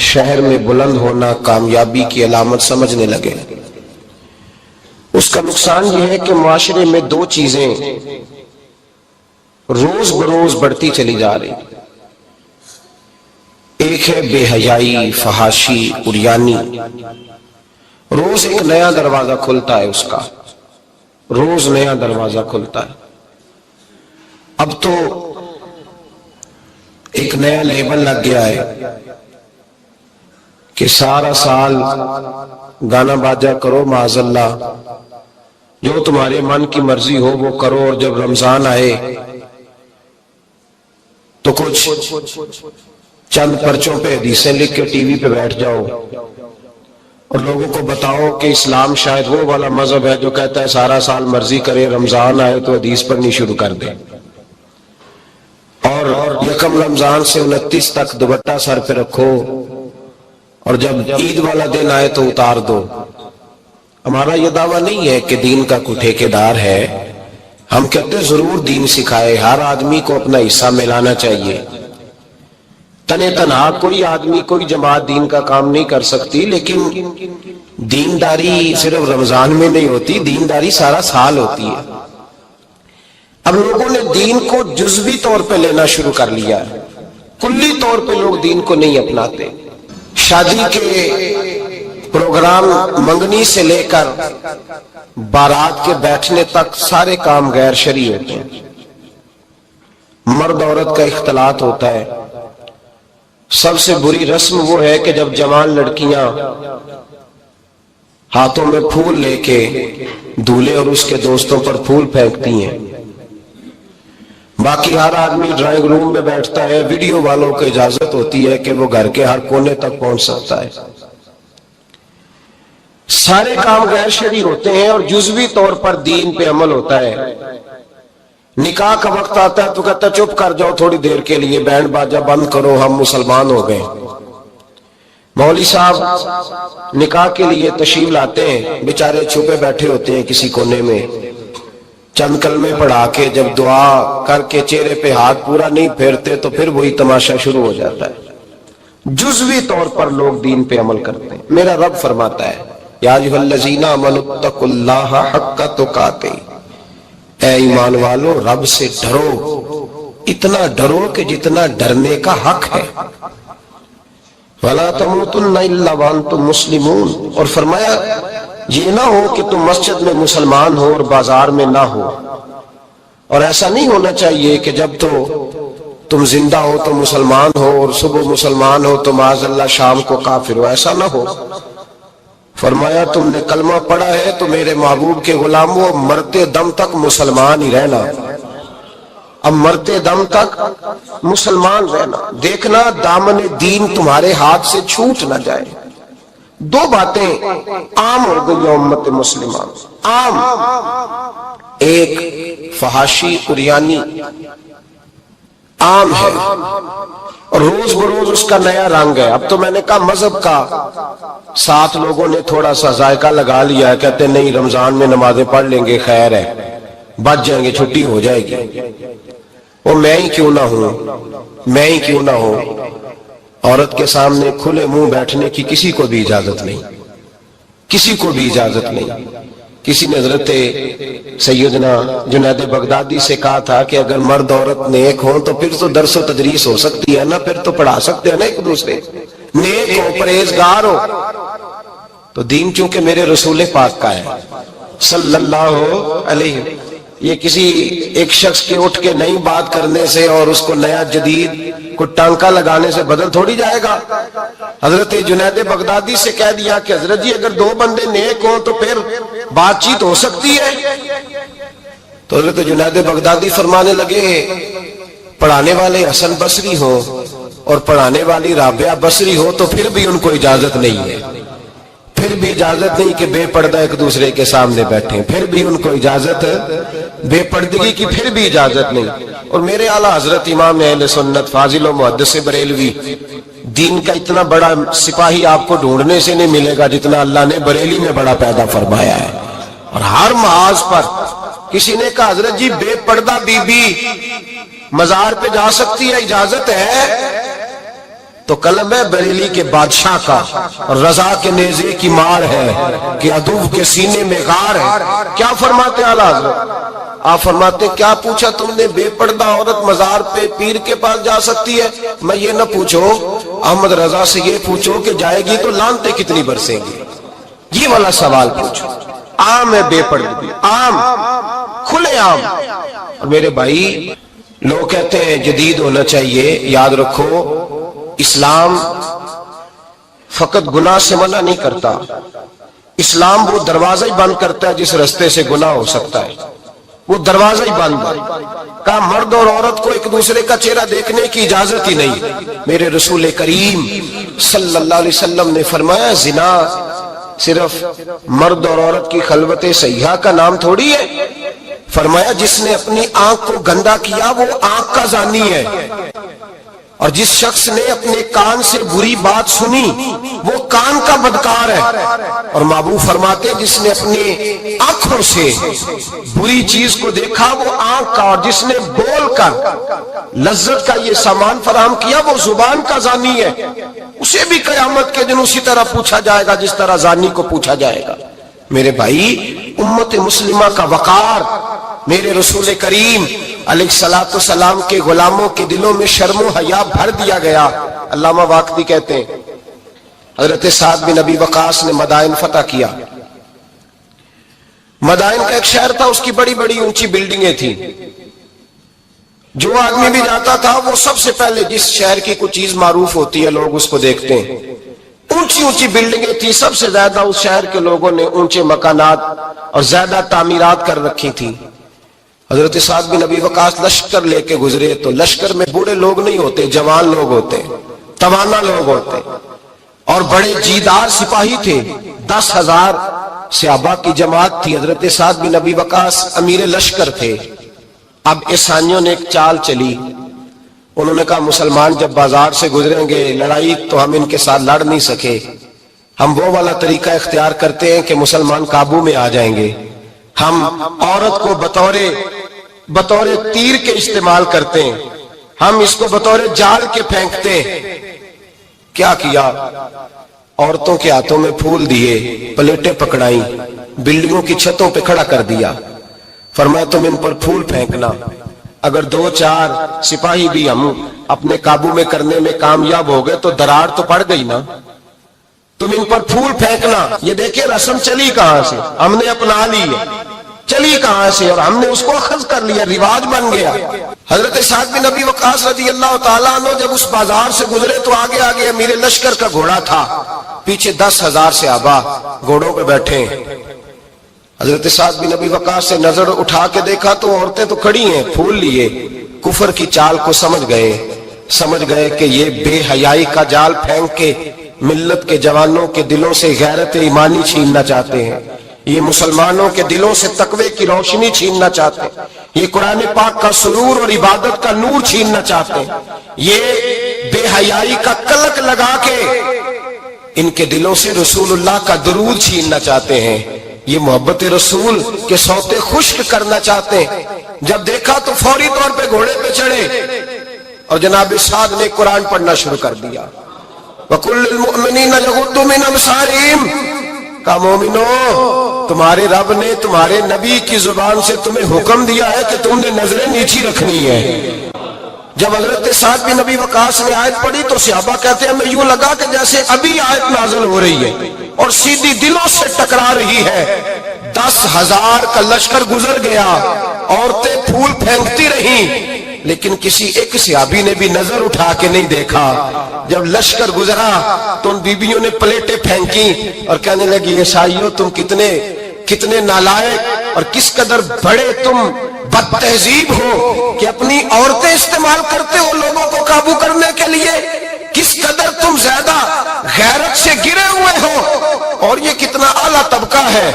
شہر میں بلند ہونا کامیابی کی علامت سمجھنے لگے۔ اس کا نقصان یہ ہے کہ معاشرے میں دو چیزیں روز بروز بڑھتی چلی جا رہی، ایک ہے بے حیائی، فحاشی، عریانی۔ روز ایک نیا دروازہ کھلتا ہے، اس کا روز نیا دروازہ کھلتا ہے۔ اب تو ایک نیا لیبل لگ گیا ہے کہ سارا سال گانا باجا کرو، معاذ اللہ جو تمہارے من کی مرضی ہو وہ کرو، اور جب رمضان آئے تو کچھ چند پرچوں پہ حدیثیں لکھ کے ٹی وی پہ بیٹھ جاؤ اور لوگوں کو بتاؤ کہ اسلام شاید وہ والا مذہب ہے جو کہتا ہے سارا سال مرضی کرے، رمضان آئے تو حدیث پڑھنی شروع کر دے، اور یکم رمضان سے 29 تک دوپٹہ سر پہ رکھو، اور جب عید والا دن آئے تو اتار دو۔ ہمارا یہ دعویٰ نہیں ہے کہ دین کا کوئی ٹھیکیدار ہے، ہم کہتے ہیں ضرور دین سکھائے، ہر آدمی کو اپنا حصہ ملانا چاہیے۔ تنے تنہا کوئی آدمی کوئی جماعت دین کا کام نہیں کر سکتی، لیکن دینداری صرف رمضان میں نہیں ہوتی، دینداری سارا سال ہوتی ہے۔ اب لوگوں نے دین کو جزوی طور پہ لینا شروع کر لیا ہے، کلی طور پہ لوگ دین کو نہیں اپناتے۔ شادی کے پروگرام منگنی سے لے کر بارات کے بیٹھنے تک سارے کام غیر شرعی ہوتے ہیں، مرد عورت کا اختلاط ہوتا ہے۔ سب سے بری رسم وہ ہے کہ جب جوان لڑکیاں ہاتھوں میں پھول لے کے دولہے اور اس کے دوستوں پر پھول پھینکتی ہیں، باقی ہر آدمی ڈرائنگ روم میں بیٹھتا ہے، ویڈیو والوں کو اجازت ہوتی ہے کہ وہ گھر کے ہر کونے تک پہنچ سکتا ہے۔ سارے کام غیر شرعی ہوتے ہیں اور جزوی طور پر دین پہ عمل ہوتا ہے۔ نکاح کا وقت آتا ہے تو کہتا ہے چپ کر جاؤ تھوڑی دیر کے لیے، بینڈ باجا بند کرو، ہم مسلمان ہو گئے۔ مولوی صاحب نکاح کے لیے تشریف لاتے ہیں، بیچارے چھپے بیٹھے ہوتے ہیں کسی کونے میں، چند کلمے پڑھا کے جب دعا کر کے چہرے پہ ہاتھ پورا نہیں پھیرتے تو پھر وہی تماشا شروع ہو جاتا ہے۔ جزوی طور پر لوگ دین پہ عمل کرتے ہیں۔ میرا رب فرماتا ہے یا ایھا الذین آمنوا اتقوا اللہ حق تقاتہ، اے ایمان والو رب سے ڈرو، اتنا ڈرو کہ جتنا ڈرنے کا حق ہے۔ وَلَا تَمُوتُنَّ إِلَّا وَأَنْتُمْ مُسْلِمُونَ، اور فرمایا یہ نہ ہو کہ تم مسجد میں مسلمان ہو اور بازار میں نہ ہو، اور ایسا نہیں ہونا چاہیے کہ جب تو تم زندہ ہو تو مسلمان ہو اور صبح مسلمان ہو تو معاذ اللہ شام کو کافر ہو، ایسا نہ ہو۔ فرمایا تم نے کلمہ پڑھا ہے تو میرے محبوب کے غلاموں مرتے دم تک مسلمان ہی رہنا، اب مرتے دم تک مسلمان رہنا، دیکھنا دامن دین تمہارے ہاتھ سے چھوٹ نہ جائے۔ دو باتیں عام ہو گئی امت مسلمہ، عام، ایک فحاشی عریانی عام ہے اور روز بروز اس کا نیا رنگ ہے۔ اب تو میں نے کہا مذہب کا ساتھ لوگوں نے تھوڑا سا ذائقہ لگا لیا ہے، کہتے نہیں رمضان میں نمازیں پڑھ لیں گے، خیر ہے، بچ جائیں گے، چھٹی ہو جائے گی۔ وہ میں ہی کیوں نہ ہوں، عورت کے سامنے کھلے منہ بیٹھنے کی کسی کو بھی اجازت نہیں، کسی کو بھی اجازت نہیں۔ کسی نے حضرت سیدنا جنید بغدادی سے کہا تھا کہ اگر مرد عورت نیک ہوں تو پھر تو درس و تدریس ہو سکتی ہے نا، پھر تو پڑھا سکتے ہیں نا ایک دوسرے، نیک ہو، پرہیزگار ہو۔ تو دین چونکہ میرے رسول پاک کا ہے صلی اللہ علیہ، یہ کسی ایک شخص کے اٹھ کے نئی بات کرنے سے اور اس کو نیا جدید کو ٹانکا لگانے سے بدل تھوڑی جائے گا۔ حضرت جنید بغدادی سے کہہ دیا کہ حضرت جی اگر دو بندے نیک ہوں تو پھر بات چیت ہو سکتی ہے، تو حضرت جنید بغدادی فرمانے لگے پڑھانے والے حسن بصری ہو اور پڑھانے والی رابعہ بصری ہو تو پھر بھی ان کو اجازت نہیں ہے، پھر بھی اجازت نہیں کہ بے پردہ ایک دوسرے کے سامنے بیٹھیں، پھر بھی ان کو اجازت، بے پردگی کی پھر بھی اجازت نہیں۔ اور میرے اعلیٰ حضرت امام اہل سنت فاضل و محدث بریلوی، دین کا اتنا بڑا سپاہی آپ کو ڈھونڈنے سے نہیں ملے گا جتنا اللہ نے بریلی میں بڑا پیدا فرمایا ہے، اور ہر محاذ پر کسی نے کہا حضرت جی بے پردہ بی بی مزار پہ جا سکتی ہے، اجازت ہے؟ تو کلم ہے بریلی کے بادشاہ کا، اور رضا کے نیزے کی مار ہے کہ عدو کے سینے میں غار ہے۔ کیا فرماتے اعلیٰ حضرت؟ آپ فرماتے کیا پوچھا تم نے، بے پردہ عورت مزار پہ پیر کے پاس جا سکتی ہے؟ میں یہ نہ پوچھو، احمد رضا سے یہ پوچھو کہ جائے گی تو لعنتیں کتنی برسیں گی، یہ والا سوال پوچھو۔ عام ہے بے پردگی، عام، کھلے عام۔ اور میرے بھائی، لوگ کہتے ہیں جدید ہونا چاہیے، یاد رکھو اسلام فقط گناہ سے منع نہیں کرتا، اسلام وہ دروازہ ہی بند کرتا ہے جس رستے سے گناہ ہو سکتا ہے، وہ دروازہ ہی بند ہے۔ کہا مرد اور عورت کو ایک دوسرے کا چہرہ دیکھنے کی اجازت ہی نہیں۔ میرے رسول کریم صلی اللہ علیہ وسلم نے فرمایا زنا صرف مرد اور عورت کی خلوت صحیحہ کا نام تھوڑی ہے، فرمایا جس نے اپنی آنکھ کو گندا کیا وہ آنکھ کا زانی ہے، اور جس شخص نے اپنے کان سے بری بات سنی وہ کان کا بدکار ہے، اور محبوب فرماتے جس نے اپنی آنکھوں سے بری چیز کو دیکھا وہ آنکھ کا، اور جس نے بول کر لذت کا یہ سامان فراہم کیا وہ زبان کا زانی ہے، اسے بھی قیامت کے دن اسی طرح پوچھا جائے گا جس طرح زانی کو پوچھا جائے گا۔ میرے بھائی، امت مسلمہ کا وقار میرے رسول کریم علیہ السلام کے غلاموں کے دلوں میں شرم و حیا بھر دیا گیا۔ علامہ واقدی کہتے ہیں حضرت سعد بن ابی وقاص نے مدائن فتح کیا۔ مدائن کا ایک شہر تھا، اس کی بڑی بڑی اونچی بلڈنگیں تھیں، جو آدمی بھی جاتا تھا وہ سب سے پہلے جس شہر کی کوئی چیز معروف ہوتی ہے لوگ اس کو دیکھتے ہیں۔ اونچی اونچی بلڈنگیں تھیں، سب سے زیادہ اس شہر کے لوگوں نے اونچے مکانات اور زیادہ تعمیرات کر رکھی تھی۔ حضرت سعد بن ابی وقاص لشکر لے کے گزرے تو لشکر میں بوڑھے لوگ نہیں ہوتے، جوان لوگ ہوتے، توانا لوگ ہوتے، اور بڑے جیدار سپاہی تھے۔ 10,000 صحابہ کی جماعت تھی، حضرت سعد بن ابی وقاص امیر لشکر تھے۔ اب عیسائیوں نے ایک چال چلی، انہوں نے کہا مسلمان جب بازار سے گزریں گے لڑائی تو ہم ان کے ساتھ لڑ نہیں سکے، ہم وہ والا طریقہ اختیار کرتے ہیں کہ مسلمان قابو میں آ جائیں گے، ہم عورت کو بطور تیر کے استعمال کرتے ہیں، ہم اس کو بطور جال کے پھینکتے ہیں۔ کیا کیا؟ عورتوں کے ہاتھوں میں پھول دیے، پلیٹیں پکڑائیں، بلڈنگوں کی چھتوں پہ کھڑا کر دیا، فرمایا تم ان پر پھول پھینکنا، اگر 2-4 سپاہی بھی ہم اپنے قابو میں کرنے میں کامیاب ہو گئے تو درار تو پڑ گئی نا، تم ان پر پھول پھینکنا۔ یہ دیکھیں رسم چلی کہاں سے، ہم نے اپنا لی ہے، چلی کہاں سے، اور ہم نے اس کو اخذ کر لیا، رواج بن گیا۔ حضرت سعد بن ابی وقاص رضی اللہ تعالیٰ عنہ جب اس بازار سے گزرے تو آگے آگے امیر لشکر کا گھوڑا تھا، پیچھے 10,000 صحابہ گھوڑوں پہ بیٹھے ہیں۔ حضرت سعد بن ابی وقاص سے نظر اٹھا کے دیکھا تو عورتیں تو کھڑی ہیں پھول لیے، کفر کی چال کو سمجھ گئے کہ یہ بے حیائی کا جال پھینک کے ملت کے جوانوں کے دلوں سے غیرت ایمانی چھیننا چاہتے ہیں، یہ مسلمانوں کے دلوں سے تقوی کی روشنی چھیننا چاہتے ہیں، یہ قرآن پاک کا سرور اور عبادت کا نور چھیننا چاہتے ہیں، یہ بے حیائی کا کلک لگا کے ان کے دلوں سے رسول اللہ کا درود چھیننا چاہتے ہیں، یہ محبت رسول کے سوتے خشک کرنا چاہتے ہیں۔ جب دیکھا تو فوری طور پہ گھوڑے پہ چڑھے اور جناب سعد نے قرآن پڑھنا شروع کر دیا۔ وَقُلْ لِلْمُؤْمِنِينَ يَغُضُّوا مِنْ أَبْصَارِهِمْ، کہا مومنو تمہارے رب نے تمہارے نبی کی زبان سے تمہیں حکم دیا ہے کہ تم نے نظریں نیچی رکھنی ہے۔ جب حضرت سعد بن ابی وقاص نے آیت پڑھی تو صحابہ کہتے ہیں ہمیں یوں لگا کہ جیسے ابھی آیت نازل ہو رہی ہے اور سیدھی دلوں سے ٹکرا رہی ہے۔ 10,000 کا لشکر گزر گیا، عورتیں پھول پھینکتی رہیں، لیکن کسی ایک صحابی نے بھی نظر اٹھا کے نہیں دیکھا۔ جب لشکر گزرا تو ان بیبیوں نے پلیٹیں پھینکی اور کہنے لگی عیسائیوں تم کتنے نالائق اور کس قدر بڑے تم بد تہذیب ہو کہ اپنی عورتیں استعمال کرتے ہو لوگوں کو قابو کرنے کے لیے، کس قدر تم زیادہ غیرت سے گرے ہوئے ہو، اور یہ کتنا اعلیٰ طبقہ ہے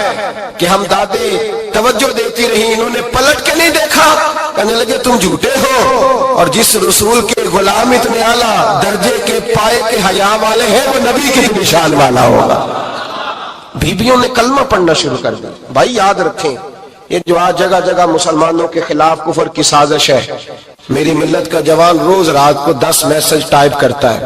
کہ ہم دادے توجہ دیتی رہی، انہوں نے پلٹ کے نہیں دیکھا، کہنے لگے تم جھوٹے ہو، اور جس رسول کے غلام اتنے اعلیٰ درجے کے پائے کے حیا والے ہیں وہ نبی کی نشان والا ہوگا۔ بیبیوں نے کلمہ پڑھنا شروع کر دیا۔ بھائی یاد رکھیں یہ جو آج جگہ جگہ مسلمانوں کے خلاف کفر کی سازش ہے، میری ملت کا جوان روز رات کو 10 میسج ٹائپ کرتا ہے،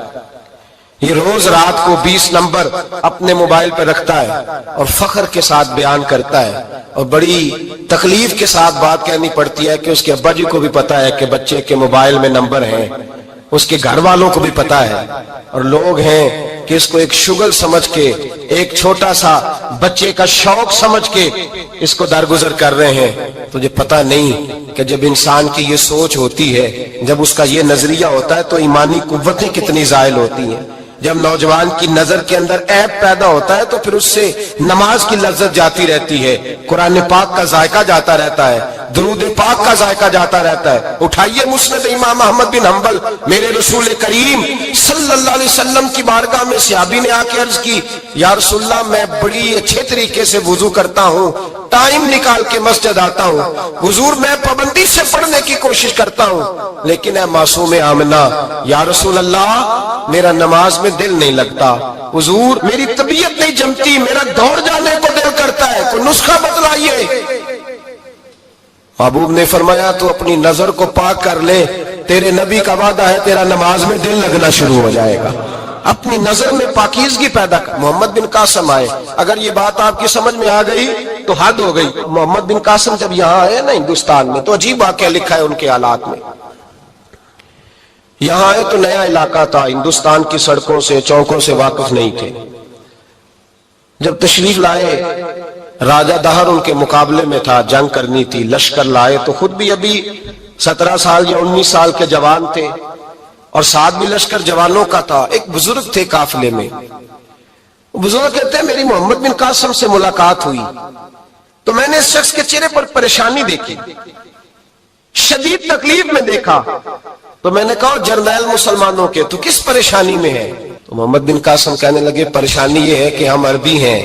یہ روز رات کو 20 نمبر اپنے موبائل پہ رکھتا ہے اور فخر کے ساتھ بیان کرتا ہے، اور بڑی تکلیف کے ساتھ بات کہنی پڑتی ہے کہ اس کے ابا جی کو بھی پتا ہے کہ بچے کے موبائل میں نمبر ہیں، اس کے گھر والوں کو بھی پتا ہے، اور لوگ ہیں کہ اس کو ایک شغل سمجھ کے، ایک چھوٹا سا بچے کا شوق سمجھ کے اس کو درگزر کر رہے ہیں۔ تجھے پتا نہیں کہ جب انسان کی یہ سوچ ہوتی ہے، جب اس کا یہ نظریہ ہوتا ہے تو ایمانی قوتیں کتنی زائل ہوتی ہیں۔ جب نوجوان کی نظر کے اندر عیب پیدا ہوتا ہے تو پھر اس سے نماز کی لذت جاتی رہتی ہے، قرآن پاک کا ذائقہ جاتا رہتا ہے، درود پاک کا ذائقہ جاتا رہتا ہے۔ اٹھائیے مسند امام احمد بن حنبل، میرے رسول کریم صلی اللہ علیہ وسلم کی بارگاہ میں صحابی نے آ کے عرض کی، یا رسول اللہ میں بڑی اچھے طریقے سے وضو کرتا ہوں، ٹائم نکال کے مسجد آتا ہوں، حضور میں پابندی سے پڑھنے کی کوشش کرتا ہوں، لیکن اے معصوم آمنہ، یا رسول اللہ میرا نماز میں دل نہیں لگتا، حضور میری طبیعت نہیں جمتی، میرا دوڑ جانے کو دل کرتا ہے، کوئی نسخہ بتلائیے۔ محبوب نے فرمایا تو اپنی نظر کو پاک کر لے، تیرے نبی کا وعدہ ہے تیرا نماز میں دل لگنا شروع ہو جائے گا۔ اپنی نظر میں پاکیزگی پیدا کر۔ محمد بن قاسم آئے، اگر یہ بات آپ کی سمجھ میں آ گئی تو حد ہو گئی۔ محمد بن قاسم جب یہاں آئے نا ہندوستان میں، تو عجیب واقعہ لکھا ہے ان کے حالات میں۔ یہاں آئے تو نیا علاقہ تھا، ہندوستان کی سڑکوں سے چوکوں سے واقف نہیں تھے۔ جب تشریف لائے، راجہ دہر ان کے مقابلے میں تھا، جنگ کرنی تھی، لشکر لائے تو خود بھی ابھی 17 سال یا 19 سال کے جوان تھے، اور ساتھ بھی لشکر جوانوں کا تھا۔ ایک بزرگ تھے قافلے میں، بزرگ کہتے ہیں میری محمد بن قاسم سے ملاقات ہوئی تو میں نے اس شخص کے چہرے پر پریشانی دیکھی، شدید تکلیف میں دیکھا، تو میں نے کہا جرنیل مسلمانوں کے تو کس پریشانی میں ہے؟ تو محمد بن قاسم کہنے لگے پریشانی یہ ہے کہ ہم عربی ہیں،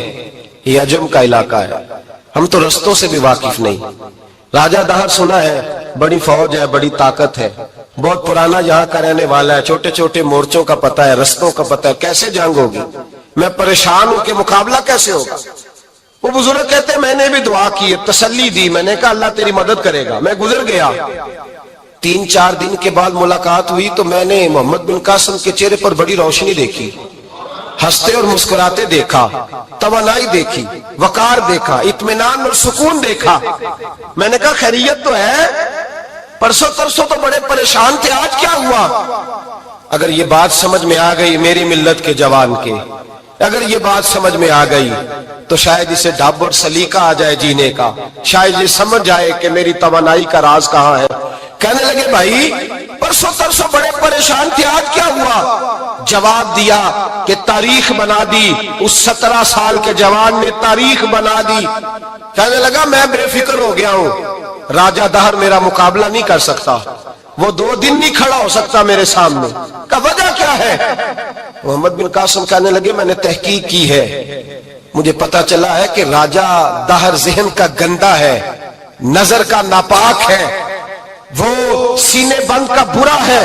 یہ عجم کا علاقہ ہے، ہم تو رستوں سے بھی واقف نہیں۔ راجہ دہر سنا ہے بڑی فوج ہے، بڑی طاقت ہے، بہت پرانا یہاں کا رہنے والا ہے، چھوٹے چھوٹے مورچوں کا پتہ ہے، رستوں کا پتہ ہے، کیسے جنگ ہوگی؟ میں پریشان ہوں کہ مقابلہ کیسے ہوگا؟ وہ بزرگ کہتے ہیں میں نے بھی دعا کی، تسلی دی، میں نے کہا اللہ تیری مدد کرے گا۔ میں گزر گیا، 3-4 دن کے بعد ملاقات ہوئی تو میں نے محمد بن قاسم کے چہرے پر بڑی روشنی دیکھی، ہنستے اور مسکراتے دیکھا، توانائی دیکھی، وقار دیکھا، اطمینان اور سکون دیکھا۔ میں نے کہا خیریت تو ہے، پرسوں ترسوں تو بڑے پریشان تھے، آج کیا ہوا؟ اگر یہ بات سمجھ میں آ گئی میری ملت کے جوان کے، اگر یہ بات سمجھ میں آ گئی تو شاید اسے ڈھب اور سلیقہ آ جائے جینے کا، شاید یہ سمجھ جائے کہ میری توانائی کا راز کہاں ہے۔ کہنے لگے بھائی پرسوں ترسوں بڑے پریشان تھے، آج کیا ہوا؟ جواب دیا کہ تاریخ بنا دی، اس 17 سال کے جوان نے تاریخ بنا دی۔ کہنے لگا میں بے فکر ہو گیا ہوں، راجہ دہر میرا مقابلہ نہیں کر سکتا، وہ 2 دن نہیں کھڑا ہو سکتا میرے سامنے۔ کا وجہ کیا ہے؟ محمد بن قاسم کہنے لگے میں نے تحقیق کی ہے، مجھے پتا چلا ہے کہ راجہ دہر ذہن کا گندا ہے، نظر کا ناپاک ہے، وہ سینے بند کا برا ہے،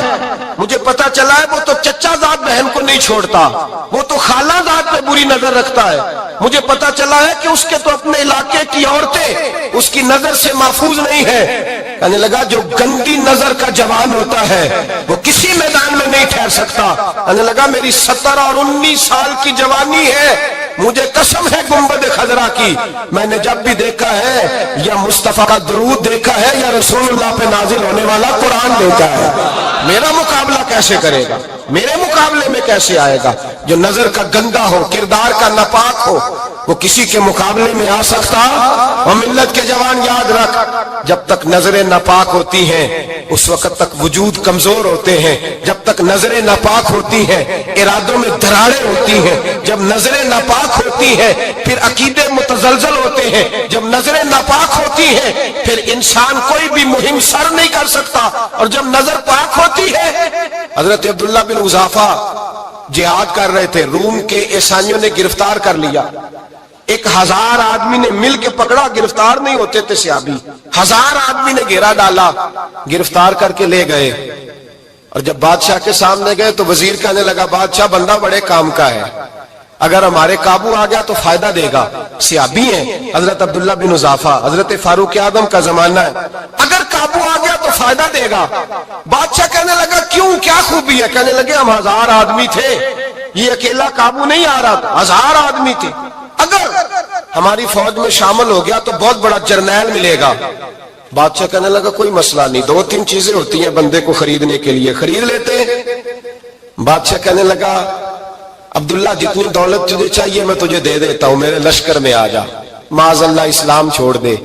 مجھے پتا چلا ہے وہ تو چچا زاد بہن کو نہیں چھوڑتا، وہ تو خالہ زاد پہ بری نظر رکھتا ہے، مجھے پتا چلا ہے کہ اس کے تو اپنے علاقے کی عورتیں اس کی نظر سے محفوظ نہیں ہے۔ کہنے لگا جو گندی نظر کا جوان ہوتا ہے وہ کسی میدان میں نہیں ٹھہر سکتا۔ کہنے لگا میری 17 اور 19 سال کی جوانی ہے، مجھے قسم ہے گنبد خضرا کی، میں نے جب بھی دیکھا ہے یا مصطفیٰ کا درود دیکھا ہے یا رسول اللہ پہ نازل ہونے والا قرآن دیکھا ہے۔ میرا مقابلہ کیسے کرے گا؟ میرے مقابلے میں کیسے آئے گا؟ جو نظر کا گندا ہو، کردار کا ناپاک ہو، وہ کسی کے مقابلے میں آ سکتا؟ اور ملت کے جوان یاد رکھ، جب تک نظریں ناپاک ہوتی ہیں اس وقت تک وجود کمزور ہوتے ہیں، جب تک نظریں ناپاک ہوتی ہیں ارادوں میں دراڑیں ہوتی ہیں، جب نظریں ناپاک ہوتی ہیں پھر عقیدے متزلزل ہوتے ہیں، جب نظریں ناپاک ہوتی ہیں پھر انسان کوئی بھی مہم سر نہیں کر سکتا، اور جب نظر پاک ہوتی ہے۔ حضرت عبداللہ بن حذافہ جہاد کر رہے تھے، روم کے عیسائیوں نے گرفتار کر لیا، 1000 آدمی نے مل کے پکڑا، گرفتار نہیں ہوتے تھے صحابی، 1000 آدمی نے گھیرا ڈالا، گرفتار کر کے لے گئے، اور جب بادشاہ کے سامنے گئے تو وزیر کہنے لگا بادشاہ بندہ بڑے کام کا ہے، اگر ہمارے قابو آ گیا تو فائدہ دے گا۔ صحابی ہیں حضرت عبداللہ بن حذافہ، حضرت فاروق اعظم کا زمانہ ہے، اگر قابو آ گیا تو فائدہ دے گا۔ بادشاہ کہنے لگا کیوں، کیا خوبی ہے؟ کہنے لگے ہم 1000 آدمی تھے، یہ اکیلا قابو نہیں آ رہا تھا، 1000 آدمی تھے. اگر ہماری فوج میں شامل ہو گیا تو بہت بڑا جرنیل ملے گا. بادشاہ کہنے لگا کوئی مسئلہ نہیں، 2-3 چیزیں ہوتی ہیں بندے کو خریدنے کے لیے، خرید لیتے ہیں. بادشاہ کہنے لگا عبداللہ جتنی دولت تجھے چاہیے میں تجھے دے دیتا ہوں، میرے لشکر میں آ جا، معاذ اللہ اسلام چھوڑ دے.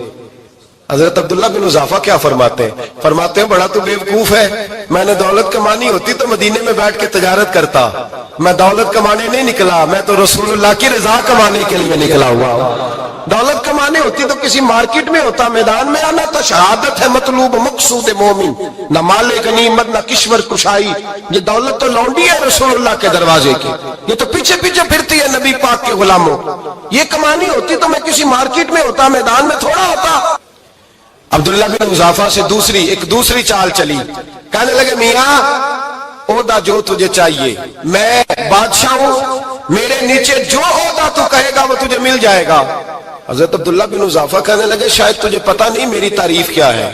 حضرت عبداللہ بن حذافہ کیا فرماتے ہیں؟ فرماتے ہیں بڑا تو بیوقوف ہے، میں نے دولت کمانی ہوتی تو مدینے میں بیٹھ کے تجارت کرتا. میں دولت کمانے نہیں نکلا، میں تو رسول اللہ کی رضا کمانے کے لیے نکلا ہوا ہوں. دولت کمانے ہوتی تو کسی مارکیٹ میں ہوتا، میدان میں آنا تو شہادت ہے مطلوب مقصود مومن، نہ مال غنیمت نہ کشور کشائی. یہ دولت تو لونڈی ہے رسول اللہ کے دروازے کی، یہ تو پیچھے پیچھے پھرتی ہے نبی پاک کے غلاموں. یہ کمانی ہوتی تو میں کسی مارکیٹ میں ہوتا، میدان میں تھوڑا ہوتا. عبداللہ بن حذافہ سے ایک دوسری چال چلی. کہنے لگے میاں عہدہ جو تجھے چاہیے، میں بادشاہ ہوں، میرے نیچے جو عہدہ تو کہے گا وہ تجھے مل جائے گا. حضرت عبداللہ بن حذافہ کہنے لگے شاید تجھے پتہ نہیں میری تعریف کیا ہے،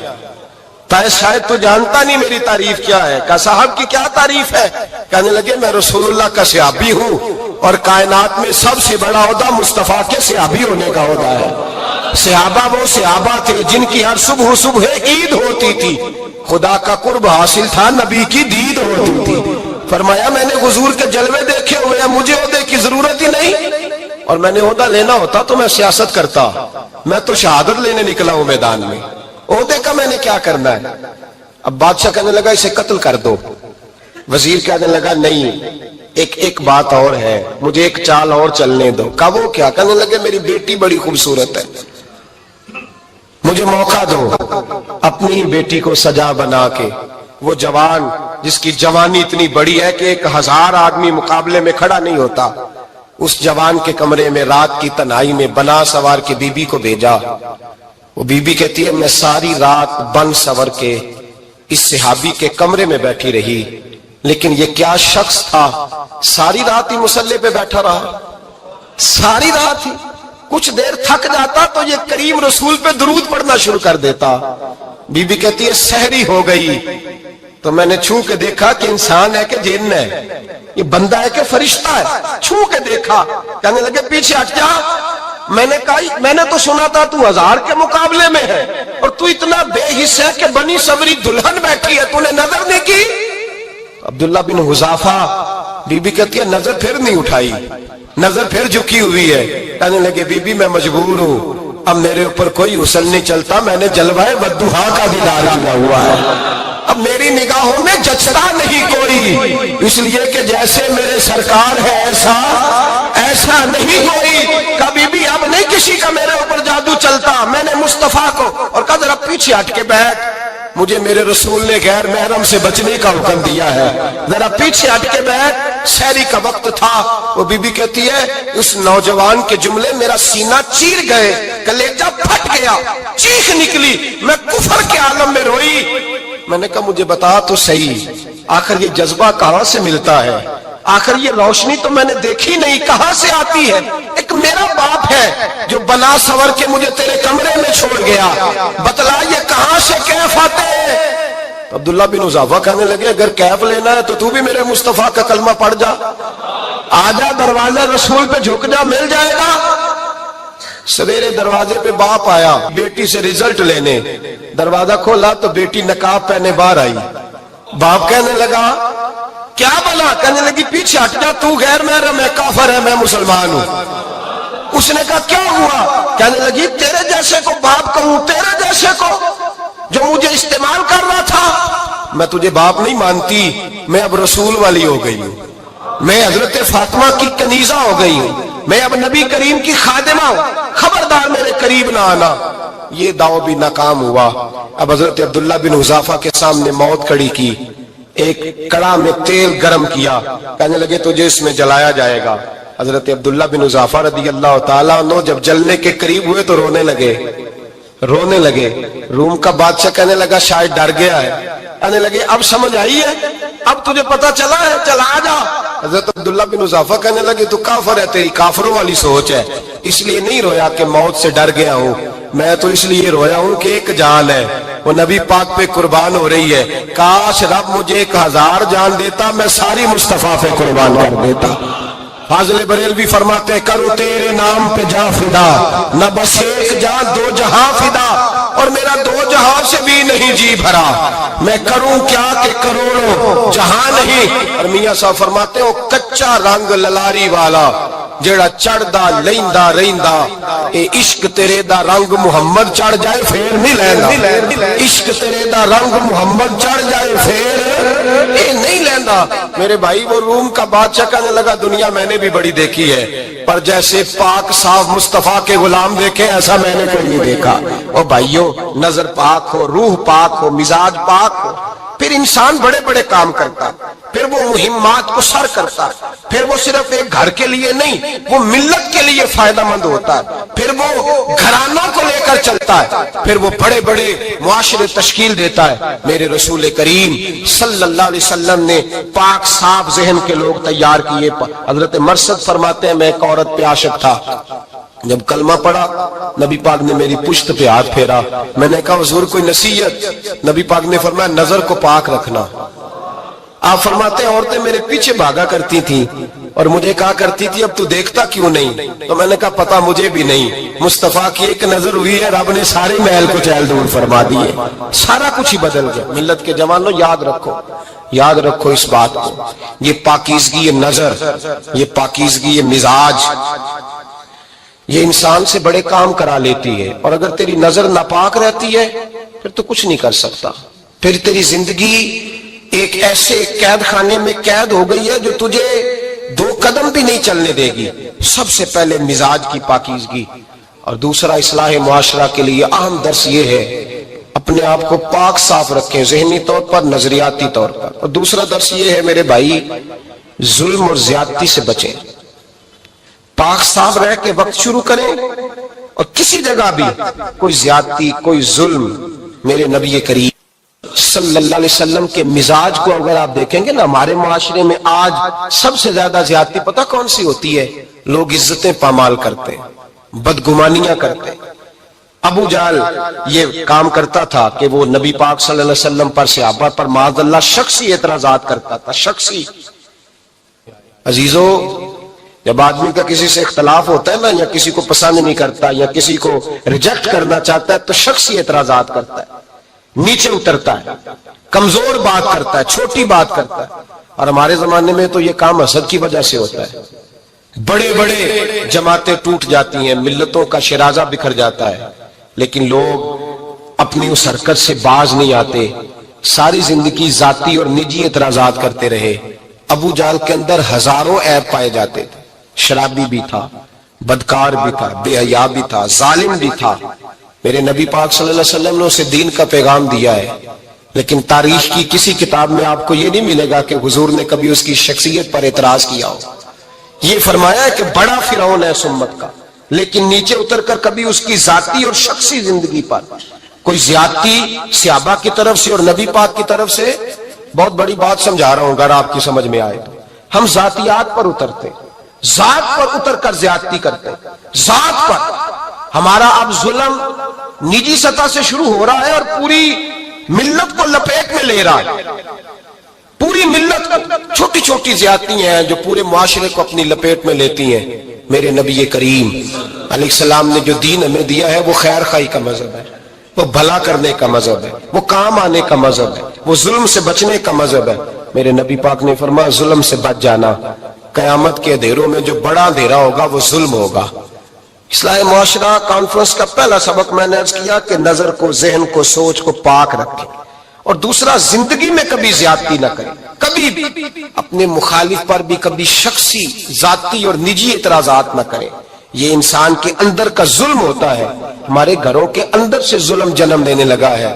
شاید تو جانتا نہیں میری تعریف کیا ہے. کہا صاحب کی کیا تعریف ہے؟ کہنے لگے میں رسول اللہ کا صحابی ہوں اور کائنات میں سب سے بڑا عہدہ مصطفیٰ کے صحابی ہونے کا عہدہ ہے. صحابہ وہ صحابہ تھے جن کی ہر صبح عید ہوتی تھی، خدا کا قرب حاصل تھا، نبی کی دید ہوتی تھی. فرمایا میں نے حضور کے جلوے دیکھے ہوئے ہیں، مجھے عہدے کی ضرورت ہی نہیں، اور میں نے عہدہ لینا ہوتا تو میں سیاست کرتا، میں تو شہادت لینے نکلا ہوں میدان میں، عہدے کا میں نے کیا کرنا ہے. اب بادشاہ کہنے لگا اسے قتل کر دو. وزیر کہنے لگا نہیں، ایک بات اور ہے، مجھے ایک چال اور چلنے دو. کہا وہ کیا؟ کہنے لگے میری بیٹی بڑی خوبصورت ہے، مجھے موقع دو اپنی ہی بیٹی کو سجا بنا کے. وہ جوان جس کی جوانی اتنی بڑی ہے کہ 1000 آدمی مقابلے میں کھڑا نہیں ہوتا، اس جوان کے کمرے میں رات کی تنہائی میں بنا سوار کے بی بی کو بھیجا. وہ بی بی کہتی ہے میں ساری رات بن سور کے اس صحابی کے کمرے میں بیٹھی رہی، لیکن یہ کیا شخص تھا، ساری رات ہی مسلح پہ بیٹھا رہا، ساری رات ہی. کچھ دیر تھک جاتا تو یہ کریم رسول پہ درود پڑھنا شروع کر دیتا. بی بی کہتی ہے سحری ہو گئی تو میں نے چھو کے دیکھا کہ انسان ہے کہ جن ہے، یہ بندہ ہے کہ فرشتہ ہے. چھو کے دیکھا، کہنے لگے پیچھے ہٹ جا. میں نے کہا میں نے تو سنا تھا تو 1000 کے مقابلے میں ہے اور تو اتنا بے حس ہے کہ بنی سوری دلہن بیٹھی ہے، تو نے نظر نہیں کی. عبداللہ بن حذافہ، بی بی کہتی ہے نظر پھر نہیں اٹھائی، نظر پھر جھکی ہوئی ہے. کہنے لگے بی بی میں مجبور ہوں، اب میرے اوپر کوئی حسن نہیں چلتا، میں نے جلوہ والضحیٰ کا دیدار کیا ہوا ہے، اب میری نگاہوں میں جچتا نہیں کوئی، اس لیے کہ جیسے میرے سرکار ہے ایسا نہیں کوئی. کبھی بھی اب نہیں کسی کا میرے اوپر جادو چلتا. میں نے مصطفیٰ کو اور کہا ذرا پیچھے ہٹ کے بیٹھ، مجھے میرے رسول نے غیر محرم سے بچنے کا حکم دیا ہے، ذرا پیچھے ہٹ کے بیٹھ. سحری کا وقت تھا. وہ بی بی کہتی ہے اس نوجوان کے جملے میرا سینہ چیر گئے، کلیجہ پھٹ گیا، چیخ نکلی، میں کفر کے عالم میں روئی. میں نے کہا مجھے بتا تو صحیح، آخر یہ جذبہ کہاں سے ملتا ہے، آخر یہ روشنی تو میں نے دیکھی نہیں، کہاں سے آتی ہے؟ ایک میرا باپ ہے جو بنا سور کے مجھے تیرے کمرے میں چھوڑ گیا، بتلا یہ کہاں سے کیف آتے ہیں؟ عبداللہ بن حذافہ کہنے لگے اگر کیف لینا ہے تو بھی میرے مصطفیٰ کا کلمہ پڑھ جا، آجا دروازہ رسول پہ جھک جا، مل جائے گا. سویرے دروازے پہ باپ آیا بیٹی سے رزلٹ لینے، دروازہ کھولا تو بیٹی نقاب پہنے باہر آئی. باپ کہنے لگا کیا بلا؟ کہنے لگی پیچھے ہٹ جا، تو غیر محرم ہے، کافر ہے، میں مسلمان ہوں. اس نے کہا کیا ہوا؟ کہنے لگی تیرے جیسے کو باپ کہوں، تیرے جیسے کو جو مجھے استعمال کر رہا تھا. میں تجھے باپ نہیں مانتی، میں اب رسول والی ہو گئی ہوں، میں حضرت فاطمہ کی کنیزہ ہو گئی ہوں، میں اب نبی کریم کی خادمہ ہوں، خبردار میرے قریب نہ آنا. یہ دعوی بھی ناکام ہوا. اب حضرت عبداللہ بن حذافہ کے سامنے موت کھڑی کی، ایک کڑا میں تیل گرم کیا، کہنے لگے تجھے اس میں جلایا جائے گا. حضرت عبداللہ بن حذافہ رضی اللہ تعالیٰ عنہ جب جلنے کے قریب ہوئے تو رونے لگے. روم کا بادشاہ کہنے لگا شاید ڈر گیا ہے، کہنے لگے اب سمجھ آئی ہے، اب تجھے پتا چلا ہے، چلا آ جا. حضرت عبداللہ بن حذافہ کہنے لگے تو کافر ہے، تیری کافروں والی سوچ ہے. اس لیے نہیں رویا کہ موت سے ڈر گیا ہوں، میں تو اس لیے رویا ہوں کہ ایک جان ہے، وہ نبی پاک پہ قربان ہو رہی ہے. کاش رب مجھے 1000 جان دیتا، میں ساری مصطفیٰ پہ قربان کر دیتا. فاضل بریلوی فرماتے ہیں کرو تیرے نام پہ جاں فدا، نہ بس ایک جاں دو جہاں فدا، اور میرا دو جہاں سے بھی نہیں جی بھرا، میں کروں کیا کہ کروڑوں جہاں نہیں۔ اور میاں صاحب فرماتے ہیں کچا رنگ للاری والا جیڑا چڑھدا لیندا رہندا، اے عشق تیرے دا رنگ محمد چڑھ جائے پھر نہیں لیندا، عشق تیرے دا رنگ محمد چڑھ جائے پھر اے نہیں لیندا۔ میرے بھائی وہ روم کا بادشاہ کہنے لگا دنیا میں نے بھی بڑی دیکھی ہے، پر جیسے پاک صاف مصطفیٰ کے غلام دیکھے ایسا میں نے کوئی نہیں دیکھا۔ او بھائیو، نظر پاک ہو، روح پاک ہو، مزاج پاک ہو، پھر انسان بڑے بڑے کام کرتا، پھر وہ مہمات کو سر کرتا، پھر وہ صرف ایک گھر کے لیے نہیں، وہ ملت کے لیے فائدہ مند ہوتا ہے، پھر وہ گھرانوں کو لے کر چلتا ہے، پھر وہ بڑے بڑے معاشرے تشکیل دیتا ہے۔ میرے رسول کریم صلی اللہ علیہ وسلم نے پاک صاف ذہن کے لوگ تیار کیے۔ حضرت مرثد فرماتے ہیں میں ایک عورت پہ عاشق تھا، جب کلمہ پڑھا نبی پاک نے میری پشت پہ ہاتھ پھیرا، میں نے کہا حضور کوئی نصیحت؟ نبی پاک نے فرمایا نظر کو پاک رکھنا۔ آپ فرماتے ہیں عورتیں میرے پیچھے بھاگا کرتی تھیں اور مجھے کہا کرتی تھی اب تو دیکھتا کیوں نہیں؟ تو میں نے کہا پتا مجھے بھی نہیں، مصطفیٰ کی ایک نظر ہوئی ہے رب نے سارے محل کو چہل دور فرما دیے، سارا کچھ ہی بدل گیا۔ ملت کے جوانوں یاد رکھو، یاد رکھو اس بات کو، یہ پاکیزگی یہ نظر، یہ پاکیزگی یہ مزاج، یہ انسان سے بڑے کام کرا لیتی ہے۔ اور اگر تیری نظر ناپاک رہتی ہے پھر تو کچھ نہیں کر سکتا، پھر تیری زندگی ایک ایسے قید خانے میں قید ہو گئی ہے جو تجھے دو قدم بھی نہیں چلنے دے گی۔ سب سے پہلے مزاج کی پاکیزگی، اور دوسرا اصلاح معاشرہ کے لیے اہم درس یہ ہے اپنے آپ کو پاک صاف رکھیں، ذہنی طور پر، نظریاتی طور پر۔ اور دوسرا درس یہ ہے میرے بھائی ظلم اور زیادتی سے بچیں، پاک صاف رہ کے وقت شروع کریں، اور کسی جگہ بھی کوئی زیادتی کوئی ظلم، میرے نبی کریم صلی اللہ علیہ وسلم کے مزاج کو اگر آپ دیکھیں گے نا، ہمارے معاشرے میں آج سب سے زیادہ زیادتی پتہ کون سی ہوتی ہے؟ لوگ عزتیں پامال کرتے ہیں، بدگمانیاں کرتے ہیں۔ ابو جہل یہ کام کرتا تھا کہ وہ نبی پاک صلی اللہ علیہ وسلم پر، صحابہ پر معاذ اللہ شخصی اعتراضات کرتا تھا، شخصی۔ عزیزو، جب آدمی کا کسی سے اختلاف ہوتا ہے نا، یا کسی کو پسند نہیں کرتا یا کسی کو ریجیکٹ کرنا چاہتا ہے تو شخصی اعتراضات کرتا ہے، نیچے اترتا ہے، کمزور بات کرتا ہے، چھوٹی بات کرتا ہے۔ اور ہمارے زمانے میں تو یہ کام حسد کی وجہ سے ہوتا ہے، بڑے بڑے جماعتیں ٹوٹ جاتی ہیں، ملتوں کا شرازہ بکھر جاتا ہے، لیکن لوگ اپنی اس حرکت سے باز نہیں آتے، ساری زندگی ذاتی اور نجی اعتراضات کرتے رہے۔ ابو جہل کے اندر ہزاروں عیب پائے جاتے تھے، شرابی بھی تھا، بدکار بھی تھا، بے حیا بھی تھا، ظالم بھی تھا۔ میرے نبی پاک صلی اللہ علیہ وسلم نے اسے دین کا پیغام دیا ہے، لیکن تاریخ کی کسی کتاب میں آپ کو یہ نہیں ملے گا کہ حضور نے کبھی اس کی شخصیت پر اعتراض کیا ہو۔ یہ فرمایا ہے کہ بڑا فرعون ہے اس امت کا، لیکن نیچے اتر کر کبھی اس کی ذاتی اور شخصی زندگی پر کوئی زیادتی صحابہ کی طرف سے اور نبی پاک کی طرف سے۔ بہت بڑی بات سمجھا رہا ہوں، اگر آپ کی سمجھ میں آئے تو ہم ذاتیات پر اترتے، ذات پر اتر کر زیادتی کرتے، ذات پر۔ ہمارا اب ظلم نجی سطح سے شروع ہو رہا ہے اور پوری ملت کو لپیٹ میں لے رہا ہے، پوری ملت کو۔ چھوٹی چھوٹی زیادتی ہیں جو پورے معاشرے کو اپنی لپیٹ میں لیتی ہیں۔ میرے نبی کریم علیہ السلام نے جو دین ہمیں دیا ہے وہ خیر خواہی کا مذہب ہے، وہ بھلا کرنے کا مذہب ہے، وہ کام آنے کا مذہب ہے، وہ ظلم سے بچنے کا مذہب ہے۔ میرے نبی پاک نے فرمایا ظلم سے بچ جانا، قیامت کے اندھیروں میں جو بڑا اندھیرا ہوگا وہ ظلم ہوگا۔ اصلاح معاشرہ کانفرنس کا پہلا سبق میں نے عرض کیا کہ نظر کو، ذہن کو، سوچ کو پاک رکھیں، اور دوسرا زندگی میں کبھی زیادتی نہ کریں، کبھی بھی اپنے مخالف پر بھی کبھی شخصی، ذاتی اور نجی اعتراضات نہ کریں۔ یہ انسان کے اندر کا ظلم ہوتا ہے، ہمارے گھروں کے اندر سے ظلم جنم لینے لگا ہے۔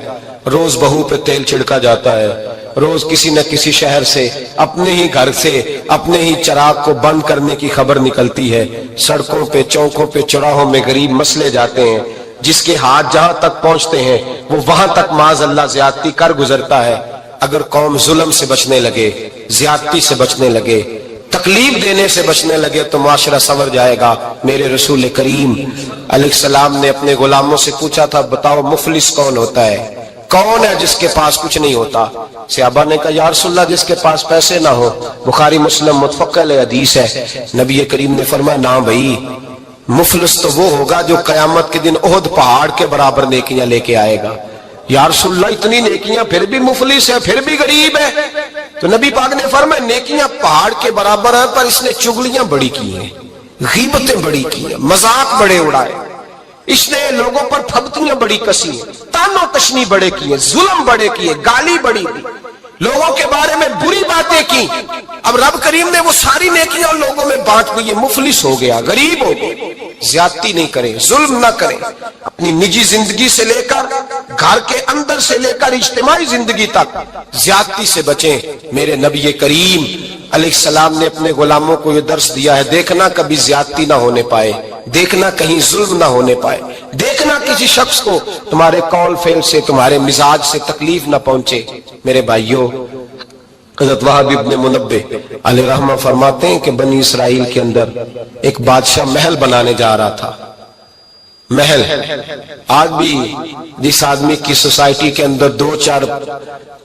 روز بہو پہ تیل چھڑکا جاتا ہے، روز کسی نہ کسی شہر سے، اپنے ہی گھر سے، اپنے ہی چراغ کو بند کرنے کی خبر نکلتی ہے۔ سڑکوں پہ، چوکوں پہ، چوراہوں میں غریب مسلے جاتے ہیں، جس کے ہاتھ جہاں تک پہنچتے ہیں وہ وہاں تک معاذ اللہ زیادتی کر گزرتا ہے۔ اگر قوم ظلم سے بچنے لگے، زیادتی سے بچنے لگے، تکلیف دینے سے بچنے لگے تو معاشرہ سنور جائے گا۔ میرے رسول کریم علیہ السلام نے اپنے غلاموں سے پوچھا تھا بتاؤ مفلس کون ہوتا ہے؟ کون ہے جس کے پاس کچھ نہیں ہوتا؟ صحابہ نے کہا یا رسول اللہ جس کے پاس پیسے نہ ہو۔ بخاری مسلم متفق علیہ حدیث ہے، نبی کریم نے فرمایا نا بھائی، مفلس تو وہ ہوگا جو قیامت کے دن احد پہاڑ کے برابر نیکیاں لے کے آئے گا۔ یا رسول اللہ اتنی نیکیاں پھر بھی مفلس ہے، پھر بھی غریب ہے؟ تو نبی پاک نے فرمایا نیکیاں پہاڑ کے برابر ہیں، پر اس نے چگلیاں بڑی کی ہیں، غیبتیں بڑی کی ہیں، مذاق بڑے اڑائے، اس نے لوگوں پر پھبتیاں بڑی کسی ہیں، تانو تشنی بڑے کیے، ظلم بڑے کیے، گالی بڑی دی، لوگوں کے بارے میں بری باتیں کی۔ اب رب کریم نے وہ ساری نیکیاں لوگوں میں بانٹ دی، یہ مفلس ہو گیا، غریب ہو گیا۔ زیادتی نہیں کریں، ظلم نہ کریں، اپنی نجی زندگی سے لے کر گھر کے اندر سے لے کر اجتماعی زندگی تک زیادتی سے بچیں۔ میرے نبی کریم علیہ السلام نے اپنے غلاموں کو یہ درس دیا ہے، دیکھنا کبھی زیادتی نہ ہونے پائے، دیکھنا کہیں ظلم نہ ہونے پائے، دیکھنا کسی شخص کو تمہارے قول فعل سے، تمہارے مزاج سے تکلیف نہ پہنچے۔ میرے بھائیوں، حضرت وہب ابن منبہ علیہ رحمہ فرماتے ہیں کہ بنی اسرائیل کے اندر ایک بادشاہ محل بنانے جا رہا تھا۔ محل آج بھی جس آدمی کی سوسائٹی کے اندر 2-4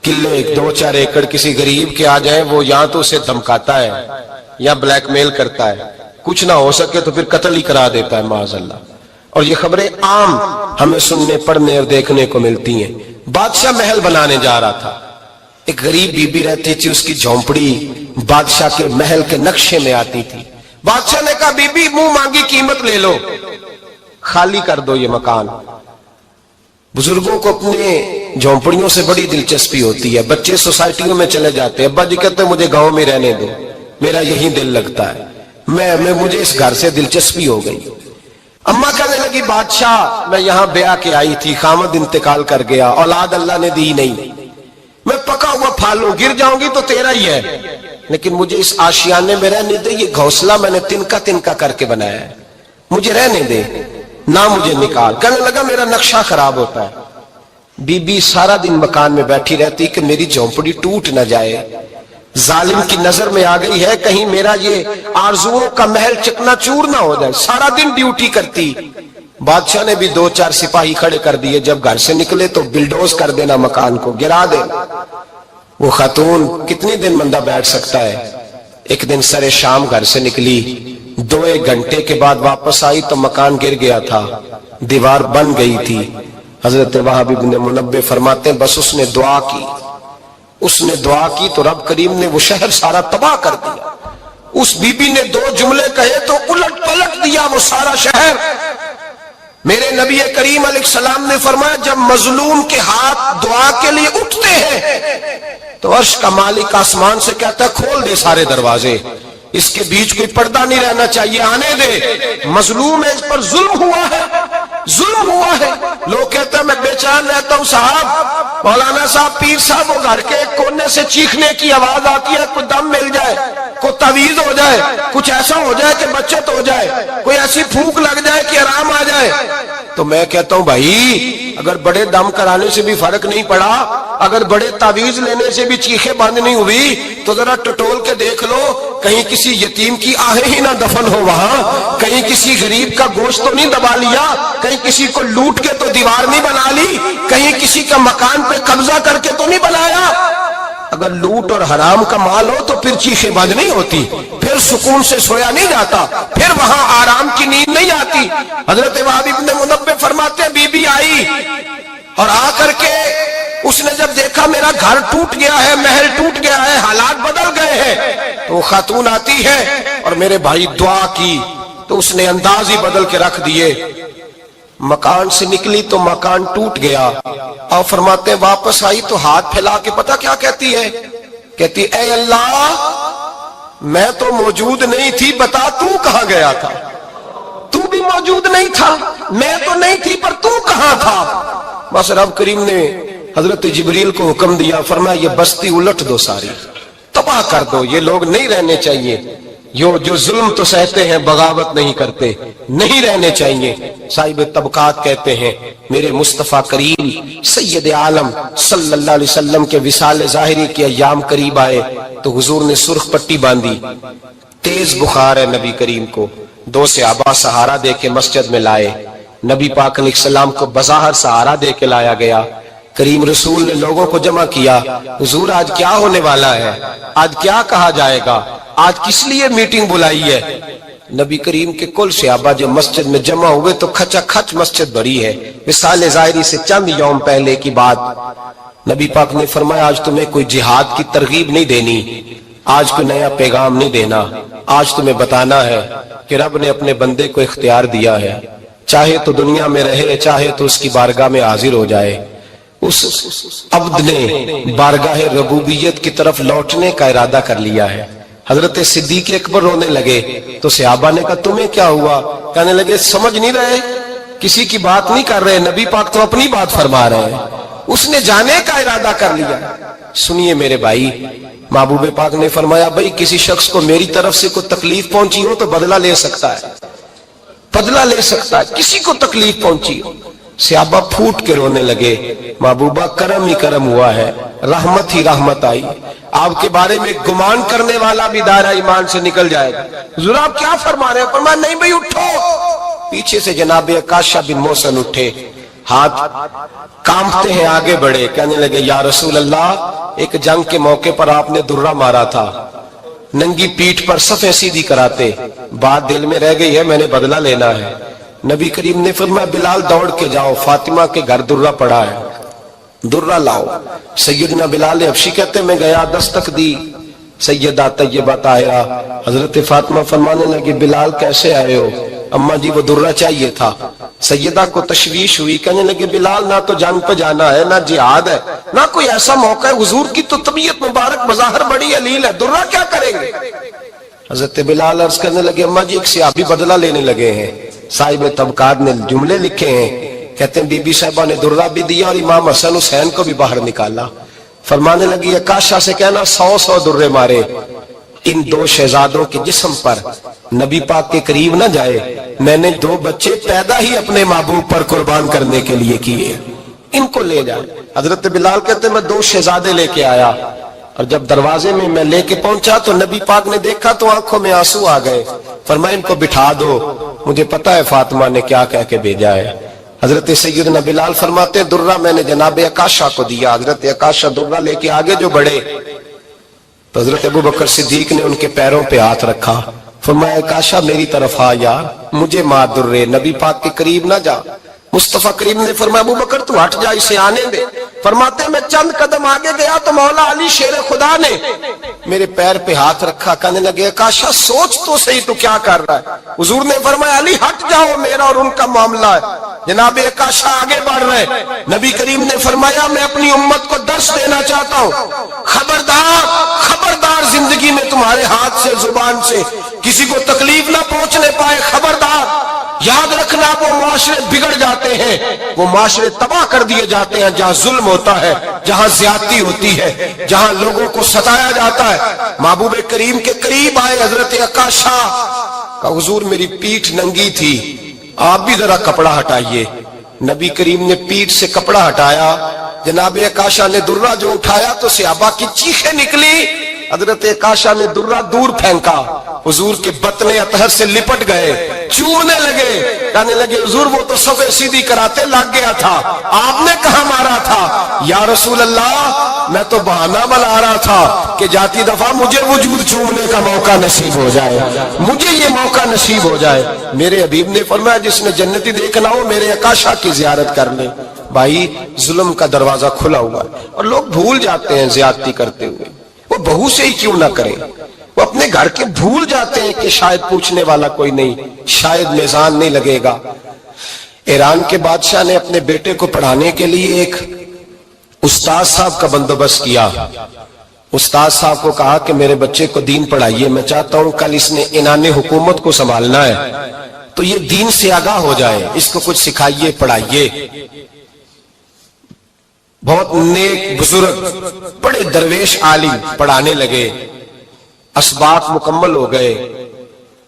کلے 2-4 ایکڑ کسی غریب کے آ جائیں، وہ یا تو اسے دھمکاتا ہے یا بلیک میل کرتا ہے، کچھ نہ ہو سکے تو پھر قتل ہی کرا دیتا ہے معاذ اللہ۔ اور یہ خبریں عام ہمیں سننے پڑھنے اور دیکھنے کو ملتی ہیں۔ بادشاہ محل بنانے جا رہا تھا، ایک غریب بی بی رہتی تھی، اس کی جھونپڑی بادشاہ کے محل کے نقشے میں آتی تھی۔ بادشاہ نے کہا بی بی منہ مانگی قیمت لے لو، خالی کر دو یہ مکان۔ بزرگوں کو اپنے جھونپڑیوں سے بڑی دلچسپی ہوتی ہے، بچے سوسائٹیوں میں چلے جاتے ہیں، ابا جی کہتے ہیں مجھے گاؤں میں رہنے دو، میرا یہی دل لگتا ہے، مجھے اس گھر سے دلچسپی ہو گئی۔ اماں کہنے لگی بادشاہ میں یہاں بیاہ کے آئی تھی، خامد انتقال کر گیا، اولاد اللہ نے دی نہیں، میں پکا ہوا پھالوں، گر جاؤں گی تو تیرا ہی ہے، لیکن مجھے اس آشیانے میں رہنے دے، یہ گھونسلہ میں نے تنکا تنکا کر کے بنایا ہے، مجھے رہنے دے، نہ مجھے نکال۔ کہنے لگا میرا نقشہ خراب ہوتا ہے۔ بی بی سارا دن مکان میں بیٹھی رہتی کہ میری جھونپڑی ٹوٹ نہ جائے، ظالم کی نظر میں آ گئی ہے کہیں میرا یہ آرزوؤں کا محل چکنا چور نہ ہو جائے، سارا دن ڈیوٹی کرتی۔ بادشاہ نے بھی 2-4 سپاہی کھڑے کر دیے، جب گھر سے نکلے تو بلڈوز کر دینا، مکان کو گرا دینا۔ وہ خاتون کتنی دن بندہ بیٹھ سکتا ہے؟ ایک دن سر شام گھر سے نکلی، 2-1 گھنٹے کے بعد واپس آئی تو مکان گر گیا تھا، دیوار بن گئی تھی۔ حضرت وہب ابن منبہ فرماتے ہیں بس اس نے دعا کی تو رب کریم نے وہ شہر سارا تباہ کر دیا۔ اس بی بی نے 2 جملے کہے تو الٹ پلٹ دیا وہ سارا شہر۔ میرے نبی کریم علیہ السلام نے فرمایا جب مظلوم کے ہاتھ دعا کے لیے اٹھتے ہیں تو عرش کا مالک آسمان سے کہتا ہے کھول دے سارے دروازے، اس کے بیچ کوئی پردہ نہیں رہنا چاہیے، آنے دے، مظلوم ہے، اس پر ظلم ہوا ہے۔ لوگ کہتے ہیں میں بے چین رہتا ہوں صاحب، مولانا صاحب، پیر صاحب، وہ گھر کے ایک کونے سے چیخنے کی آواز آتی ہے، کوئی دم مل جائے، کوئی تعویذ ہو جائے، کچھ ایسا ہو جائے کہ بچت ہو جائے، کوئی ایسی پھونک لگ جائے کہ آرام آ جائے۔ تو میں کہتا ہوں بھائی اگر بڑے دم کرانے سے بھی فرق نہیں پڑا، اگر بڑے تعویذ لینے سے بھی چیخیں بند نہیں ہوئی، تو ذرا ٹٹول کے دیکھ لو کہیں کسی یتیم کی آہیں ہی نہ دفن ہو وہاں، کہیں کسی غریب کا گوشت تو نہیں دبا لیا، کہیں کسی کو لوٹ کے تو دیوار نہیں بنا لی، کہیں کسی کا مکان پہ قبضہ کر کے تو نہیں بنایا۔ اگر لوٹ اور حرام کا مال ہو تو پھر چیخیں بند نہیں ہوتی، پھر سکون سے سویا نہیں جاتا، پھر وہاں آرام کی نیند نہیں آتی۔ حضرت وہب ابن منبہ فرماتے ہیں بی بی آئی اور آ کر کے اس نے جب دیکھا میرا گھر ٹوٹ گیا ہے، محل ٹوٹ گیا ہے، حالات بدل گئے ہیں، تو وہ خاتون آتی ہے اور میرے بھائی دعا کی تو اس نے انداز ہی بدل کے رکھ دیے۔ مکان سے نکلی تو مکان ٹوٹ گیا، اور فرماتے ہیں واپس آئی تو ہاتھ پھیلا کے پتہ کیا کہتی ہے؟ کہتی اے اللہ میں تو موجود نہیں تھی، بتا تو کہاں گیا تھا؟ تو بھی موجود نہیں تھا، میں تو نہیں تھی، پر تو کہاں تھا؟ بس رب کریم نے حضرت جبریل کو حکم دیا، فرمایا یہ بستی الٹ دو، ساری تباہ کر دو، یہ لوگ نہیں رہنے چاہیے، جو ظلم تو سہتے ہیں بغاوت نہیں کرتے، نہیں رہنے چاہیے۔ صاحب طبقات کہتے ہیں میرے مصطفیٰ کریم سید عالم صلی اللہ علیہ وسلم کے وصال ظاہری کے ایام قریب آئے تو حضور نے سرخ پٹی باندھی، تیز بخار ہے نبی کریم کو، 2 صحابہ سہارا دے کے مسجد میں لائے، نبی پاک علیہ السلام کو بظاہر سہارا دے کے لایا گیا، کریم رسول نے لوگوں کو جمع کیا، حضور آج کیا ہونے والا ہے، آج کیا کہا جائے گا، آج کس لیے میٹنگ بلائی ہے؟ نبی کریم کے کل صحابہ جب مسجد میں جمع ہوئے تو کھچا کھچ مسجد بھری ہے۔ وصال ظاہری سے چند یوم پہلے کی بات، نبی پاک نے فرمایا آج تمہیں کوئی جہاد کی ترغیب نہیں دینی، آج کوئی نیا پیغام نہیں دینا، آج تمہیں بتانا ہے کہ رب نے اپنے بندے کو اختیار دیا ہے، چاہے تو دنیا میں رہے، چاہے تو اس کی بارگاہ میں حاضر ہو جائے۔ اس عبد نے بارگاہ ربوبیت کی طرف لوٹنے کا ارادہ کر لیا ہے۔ حضرت صدیق اکبر رونے لگے تو صحابہ نے کہا تمہیں کیا ہوا؟ کہنے لگے سمجھ نہیں رہے، کسی کی بات نہیں کر رہے، نبی پاک تو اپنی بات فرما رہے ہیں، اس نے جانے کا ارادہ کر لیا۔ سنیے میرے بھائی، محبوب پاک نے فرمایا بھائی کسی شخص کو میری طرف سے کوئی تکلیف پہنچی ہو تو بدلہ لے سکتا ہے، بدلہ لے سکتا ہے، کسی کو تکلیف پہنچی ہو۔ صحابہ پھوٹ کے رونے لگے، محبوبہ کرم ہی کرم ہوا ہے، رحمت ہی رحمت آئی، آپ کے بارے میں گمان کرنے والا بھی دائرہ ایمان سے نکل جائے گا۔ حضور آپ کیا فرما رہے ہیں؟ فرمایا نہیں بھئی اٹھو۔ پیچھے سے جناب عکاشہ بن محصن اٹھے، ہاتھ کانپتے ہیں، آگے بڑھے، کہنے لگے یا رسول اللہ ایک جنگ کے موقع پر آپ نے درہ مارا تھا، ننگی پیٹھ پر صفیں سیدھی کراتے، بات دل میں رہ گئی ہے، میں نے بدلہ لینا ہے۔ نبی کریم نے فرمایا بلال دوڑ کے جاؤ، فاطمہ کے گھر درہ پڑا ہے، درہ لاؤ۔ سیدنا بلال حبشی کہتے میں گیا، دستک دی، سیدہ طیبہ طاہرہ حضرت فاطمہ فرمانے لگی بلال کیسے آئے ہو؟ اماں جی وہ درہ چاہیے تھا۔ سیدہ کو تشویش ہوئی، کہنے لگے بلال نہ تو جنگ پہ جانا ہے، نہ جہاد ہے، نہ کوئی ایسا موقع ہے، حضور کی تو طبیعت مبارک بظاہر بڑی علیل ہے، درہ کیا کریں گے؟ حضرت بلال عرض کرنے لگے اماں جی ایک صحابی بدلہ لینے لگے ہیں، صاحب طبقات نے جملے لکھے ہیں، کہتے ہیں بی بی صاحبہ نے درہ بھی دیا اور امام حسن حسین کو بھی باہر نکالا۔ فرمانے لگی عکاشہ سے کہنا 100 درے مارے، ان دو شہزادوں کے جسم پر نبی پاک کے قریب نہ جائے، میں نے 2 بچے پیدا ہی اپنے محبوب پر قربان کرنے کے لیے کیے، ان کو لے جائے۔ حضرت بلال کہتے ہیں میں 2 شہزادے لے کے آیا، اور جب دروازے میں لے کے پہنچا تو نبی پاک نے دیکھا تو آنکھوں میں آنسو آ گئے۔ فرمایا ان کو بٹھا دو، مجھے پتا ہے فاطمہ نے کیا کہہ کے بھیجا ہے۔ حضرت سیدنا بلال فرماتے درہ میں نے جناب عکاشہ کو دیا، حضرت عکاشہ درہ لے کے آگے جو بڑھے تو حضرت ابوبکر صدیق نے ان کے پیروں پہ ہاتھ رکھا، فرمایا عکاشہ میری طرف آ یار، مجھے ماں درے، نبی پاک کے قریب نہ جا۔ مصطفیٰ کریم نے فرمایا ابوبکر تو ہٹ جا، اسے آنے دے۔ فرماتے میں چند قدم آگے گیا تو مولا علی شیر خدا نے میرے پیر پہ ہاتھ رکھا، کہنے لگے عکاشہ سوچ تو صحیح تو کیا کر رہا ہے؟ حضور نے فرمایا علی ہٹ جاؤ، میرا اور ان کا معاملہ ہے۔ جناب عکاشہ آگے بڑھ رہے، نبی کریم نے فرمایا میں اپنی امت کو درس دینا چاہتا ہوں، خبردار خبردار زندگی میں تمہارے ہاتھ سے زبان سے کسی کو تکلیف نہ پہنچنے پائے، خبردار۔ یاد رکھنا وہ معاشرے بگڑ جاتے ہیں، وہ معاشرے تباہ کر دیے جاتے ہیں جہاں ظلم ہوتا ہے، جہاں زیادتی ہوتی ہے، جہاں لوگوں کو ستایا جاتا ہے۔ محبوب کریم کے قریب آئے حضرت عکاشہ کا حضور میری پیٹھ ننگی تھی، آپ بھی ذرا کپڑا ہٹائیے۔ نبی کریم نے پیٹھ سے کپڑا ہٹایا، جناب عکاشہ نے درہ جو اٹھایا تو صحابہ کی چیخیں نکلی، حضرت عکاشہ نے درہ دور پھینکا، حضور کے بطن اطہر سے لپٹ گئے، چومنے لگے، کہنے لگے حضور وہ تو صفیں سیدھی کراتے لگ گیا تھا، آپ نے کہاں مارا تھا؟ یا رسول اللہ میں تو بہانہ بنا رہا تھا کہ جاتی دفعہ مجھے وجود چومنے کا موقع نصیب ہو جائے، مجھے یہ موقع نصیب ہو جائے۔ میرے حبیب نے فرمایا جس نے جنتی دیکھنا ہو میرے عکاشہ کی زیارت کر لے۔ بھائی ظلم کا دروازہ کھلا ہوا ہے اور لوگ بھول جاتے ہیں زیادتی کرتے ہوئے، وہ بہو سے ہی کیوں نہ کرے، وہ اپنے گھر کے بھول جاتے ہیں کہ شاید پوچھنے والا کوئی نہیں، شاید میزان نہیں لگے گا۔ ایران کے بادشاہ نے اپنے بیٹے کو پڑھانے کے لیے ایک استاد صاحب کا بندوبست کیا۔ استاد صاحب کو کہا کہ میرے بچے کو دین پڑھائیے، میں چاہتا ہوں کل اس نے عنان حکومت کو سنبھالنا ہے تو یہ دین سے آگاہ ہو جائے، اس کو کچھ سکھائیے پڑھائیے۔ بہت نیک بزرگ بڑے درویش عالم پڑھانے لگے، اسباق مکمل ہو گئے،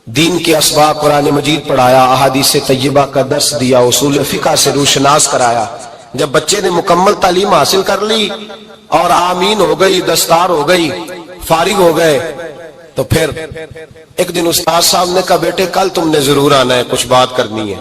دین کے اسباق قرآن مجید پڑھایا، احادیث طیبہ کا درس دیا، اصول فقہ سے روشناس کرایا۔ جب بچے نے مکمل تعلیم حاصل کر لی اور آمین ہو گئی، دستار ہو گئی، فارغ ہو گئے تو پھر ایک دن استاد صاحب نے کہا بیٹے کل تم نے ضرور آنا ہے، کچھ بات کرنی ہے۔